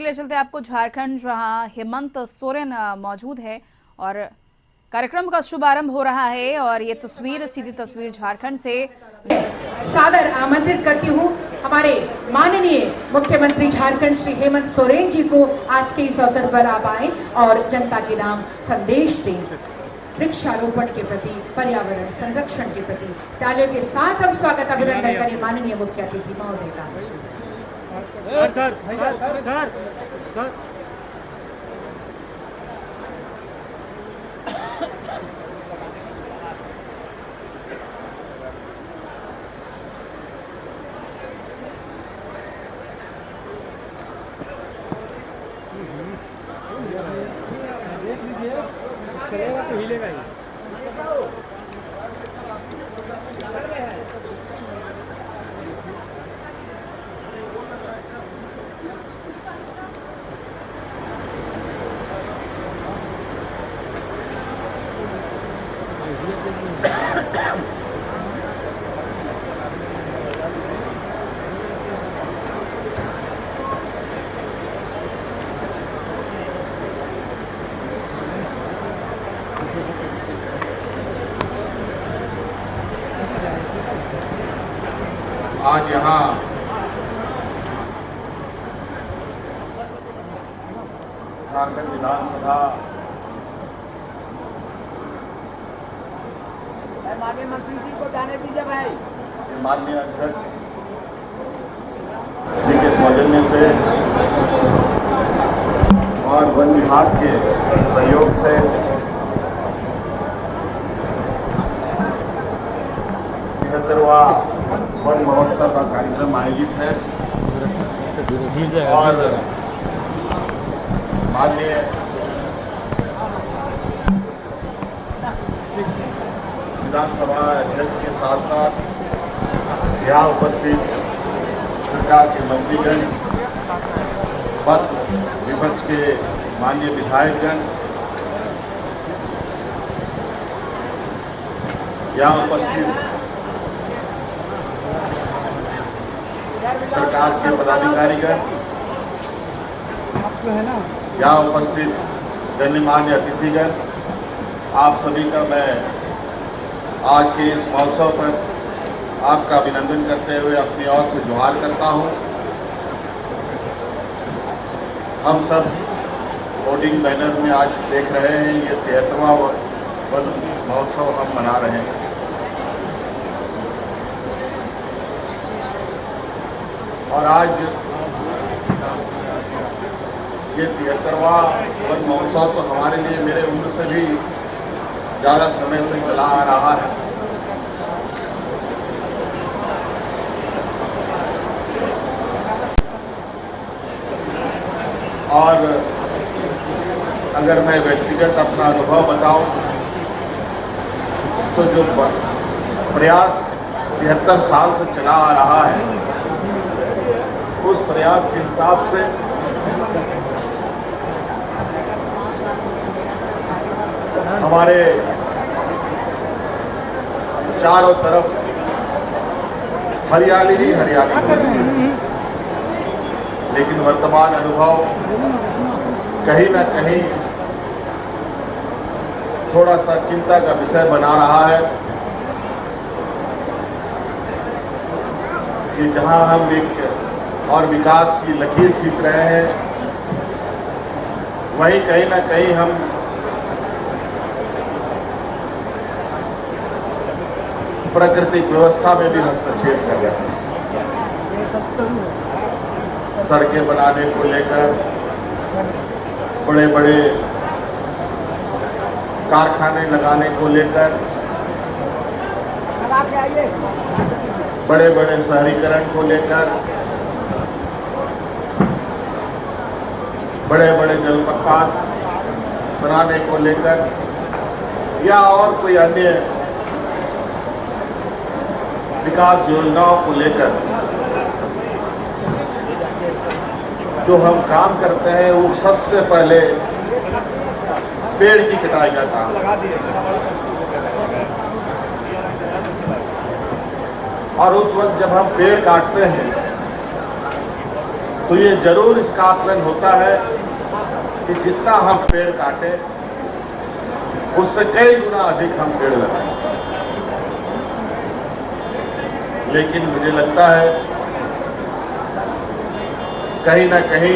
ले चलते हैं आपको झारखंड, जहां हेमंत सोरेन मौजूद है और कार्यक्रम का शुभारंभ हो रहा है। और ये तस्वीर, सीधी तस्वीर झारखंड से सादर आमंत्रित करती हूँ हमारे माननीय मुख्यमंत्री झारखंड श्री हेमंत सोरेन जी को आज के इस अवसर पर आप आए और जनता के नाम संदेश दें। वृक्षारोपण के प्रति, पर्यावरण संरक्षण के प्रति तालियों के साथ हम स्वागत अभिनंदन करें माननीय मुख्य अतिथि महोदय का। चलेगा तो हिलेगा ही। आज यहाँ झारखंड विधानसभा माननीय मंत्री जी को जाने दीजिए भाई। माननीय अध्यक्ष जी के सौजन्य से और वन विभाग के सहयोग से तिहत्तरवां वन महोत्सव का कार्यक्रम आयोजित है और माननीय विधानसभा अध्यक्ष के साथ साथ यहाँ उपस्थित सरकार के मंत्रीगण, विपक्ष के माननीय विधायकगण, यहाँ उपस्थित सरकार के पदाधिकारीगण, यहाँ उपस्थित गण्यमान्य अतिथिगण, आप सभी का मैं आज के इस महोत्सव पर आपका अभिनंदन करते हुए अपनी ओर से जोहार करता हूँ। हम सब होर्डिंग बैनर में आज देख रहे हैं, ये 73वां वन महोत्सव हम मना रहे हैं। और आज ये 73वां वन महोत्सव तो हमारे लिए मेरे उम्र से भी ज़्यादा समय से चला आ रहा है। और अगर मैं व्यक्तिगत अपना अनुभव बताऊं तो जो प्रयास 73 साल से चला आ रहा है, उस प्रयास के हिसाब से हमारे चारों तरफ हरियाली ही हरियाली है। लेकिन वर्तमान अनुभव कहीं ना कहीं थोड़ा सा चिंता का विषय बना रहा है कि जहां हम एक और विकास की लकीर खींच रहे हैं, वहीं कहीं ना कहीं हम प्राकृतिक व्यवस्था में भी हस्तक्षेप कर रहे हैं। सड़कें बनाने को लेकर, बड़े बड़े कारखाने लगाने को लेकर, बड़े बड़े शहरीकरण को लेकर, बड़े बड़े जलप्रपात बनाने को लेकर या और कोई अन्य विकास योजनाओं को लेकर जो हम काम करते हैं, वो सबसे पहले पेड़ की कटाई का काम। और उस वक्त जब हम पेड़ काटते हैं तो ये जरूर इसका आकलन होता है कि जितना हम पेड़ काटें उससे कई गुना अधिक हम पेड़ लगाएं। लेकिन मुझे लगता है कहीं ना कहीं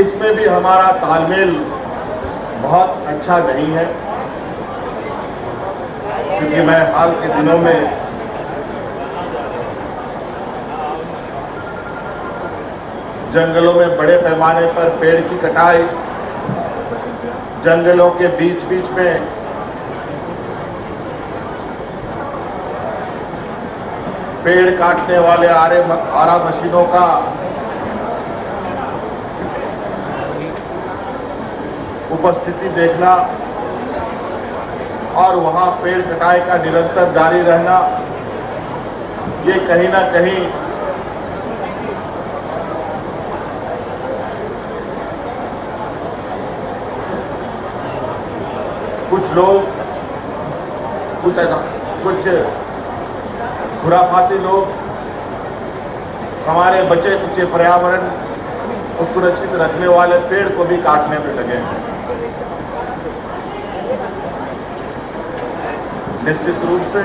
इसमें भी हमारा तालमेल बहुत अच्छा नहीं है, क्योंकि मैं हाल के दिनों में जंगलों में बड़े पैमाने पर पेड़ की कटाई, जंगलों के बीच बीच में पेड़ काटने वाले आरा मशीनों का उपस्थिति देखना और वहां पेड़ कटाई का निरंतर जारी रहना, ये कहीं ना कहीं कुछ लोग, कुछ खुराफाती लोग हमारे बचे कुचे पर्यावरण को सुरक्षित रखने वाले पेड़ को भी काटने में लगे हैं। निश्चित रूप से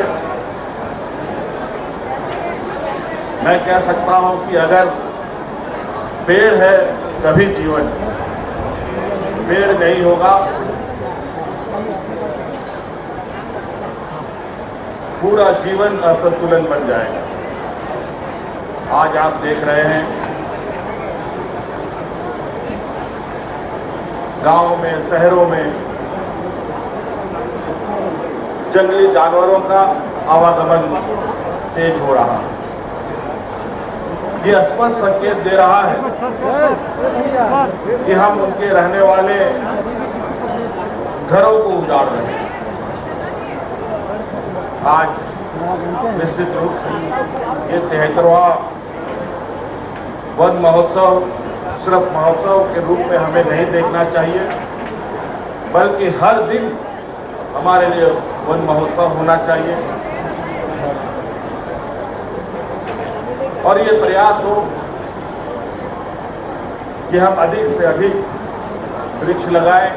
मैं कह सकता हूं कि अगर पेड़ है तभी जीवन है, पेड़ नहीं होगा पूरा जीवन असंतुलन बन जाएगा। आज आप देख रहे हैं गांव में, शहरों में जंगली जानवरों का आवागमन तेज हो रहा है। ये स्पष्ट संकेत दे रहा है कि हम उनके रहने वाले घरों को उजाड़ रहे हैं। आज निश्चित रूप से ये 73वां वन महोत्सव सिर्फ महोत्सव के रूप में हमें नहीं देखना चाहिए, बल्कि हर दिन हमारे लिए वन महोत्सव होना चाहिए। और ये प्रयास हो कि हम अधिक से अधिक वृक्ष लगाएं,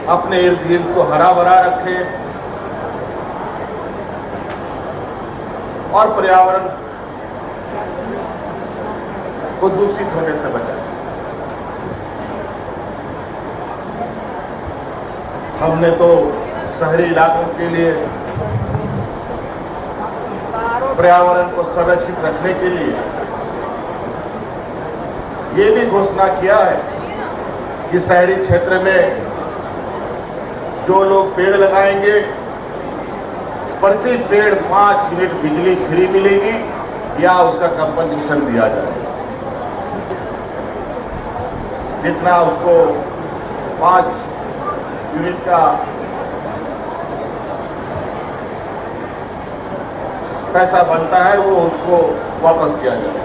अपने इर्द गिर्द को हरा भरा रखें और पर्यावरण को दूषित होने से बचाएं। हमने तो शहरी इलाकों के लिए पर्यावरण को संरक्षित रखने के लिए ये भी घोषणा किया है कि शहरी क्षेत्र में जो लोग पेड़ लगाएंगे प्रति पेड़ 5 यूनिट बिजली फ्री मिलेगी या उसका कंपनसेशन दिया जाएगा। जितना उसको 5 यूनिट का पैसा बनता है वो उसको वापस किया जाएगा।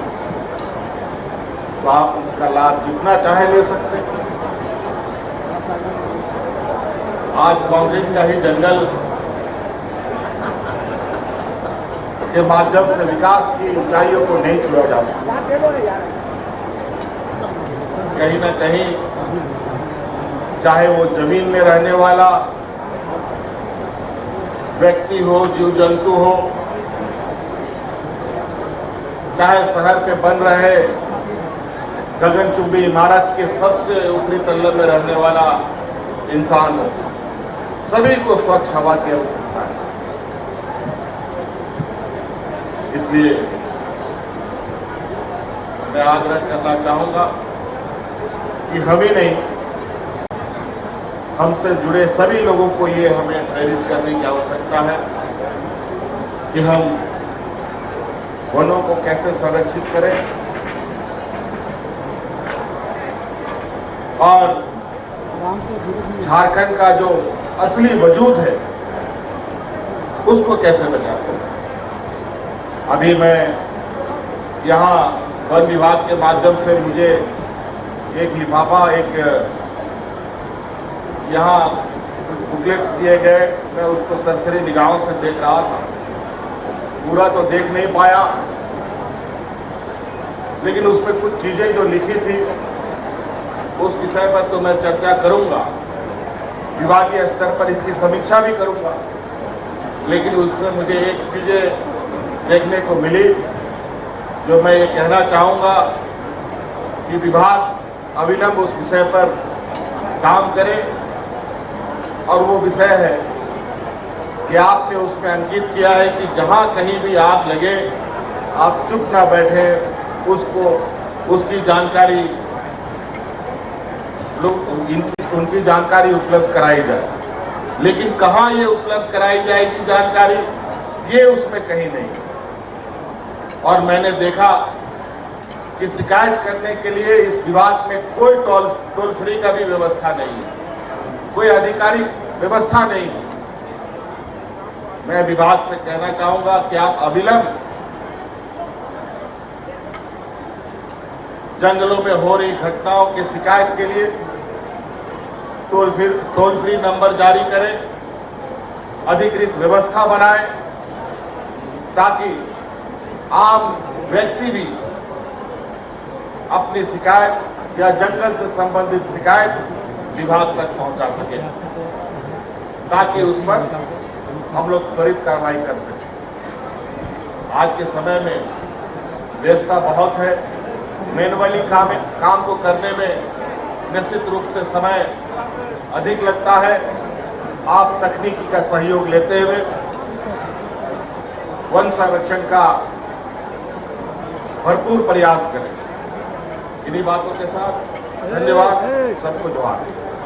तो आप इसका लाभ जितना चाहे ले सकते हैं। आज कांग्रेस का ही जंगल के माध्यम से विकास की ऊंचाइयों को नहीं छुआ जा सकता। कहीं ना कहीं चाहे वो जमीन में रहने वाला व्यक्ति हो, जीव जंतु हो, चाहे शहर पे बन रहे गगनचुंबी इमारत के सबसे ऊपरी तल्ले में रहने वाला इंसान हो, सभी को स्वच्छ हवा की आवश्यकता है। इसलिए मैं आग्रह करना चाहूंगा कि हम ही नहीं, हमसे जुड़े सभी लोगों को ये हमें प्रेरित करने की आवश्यकता है कि हम वनों को कैसे संरक्षित करें और झारखंड का जो असली वजूद है उसको कैसे बचाते हैं। अभी मैं यहाँ वन विभाग के माध्यम से मुझे एक लिफाफा, एक यहाँ बुकलेट्स दिए गए, मैं उसको सरसरी निगाहों से देख रहा था। पूरा तो देख नहीं पाया, लेकिन उसमें कुछ चीजें जो लिखी थी उस विषय पर तो मैं चर्चा करूंगा, विभागीय स्तर पर इसकी समीक्षा भी करूंगा। लेकिन उसमें मुझे एक चीजें देखने को मिली जो मैं ये कहना चाहूंगा कि विभाग अविलंब उस विषय पर काम करे, और वो विषय है कि आपने उसमें अंकित किया है कि जहां कहीं भी आग लगे आप चुप ना बैठे, उसकी जानकारी उनकी जानकारी उपलब्ध कराई जाए। लेकिन कहां ये उपलब्ध कराई जाएगी जानकारी, ये उसमें कहीं नहीं। और मैंने देखा कि शिकायत करने के लिए इस विभाग में कोई टोल फ्री का भी व्यवस्था नहीं है, कोई आधिकारिक व्यवस्था नहीं है। मैं विभाग से कहना चाहूंगा कि आप अविलंब जंगलों में हो रही घटनाओं की शिकायत के लिए टोल फ्री नंबर जारी करें, अधिकृत व्यवस्था बनाएं, ताकि आम व्यक्ति भी अपनी शिकायत या जंगल से संबंधित शिकायत विभाग तक पहुंचा सके, ताकि उस पर हम लोग त्वरित कार्रवाई कर सकें। आज के समय में व्यस्तता बहुत है, मैनुअली काम को करने में निश्चित रूप से समय अधिक लगता है। आप तकनीकी का सहयोग लेते हुए वन संरक्षण का भरपूर प्रयास करें। इन्हीं बातों के साथ धन्यवाद, सबको जोहार।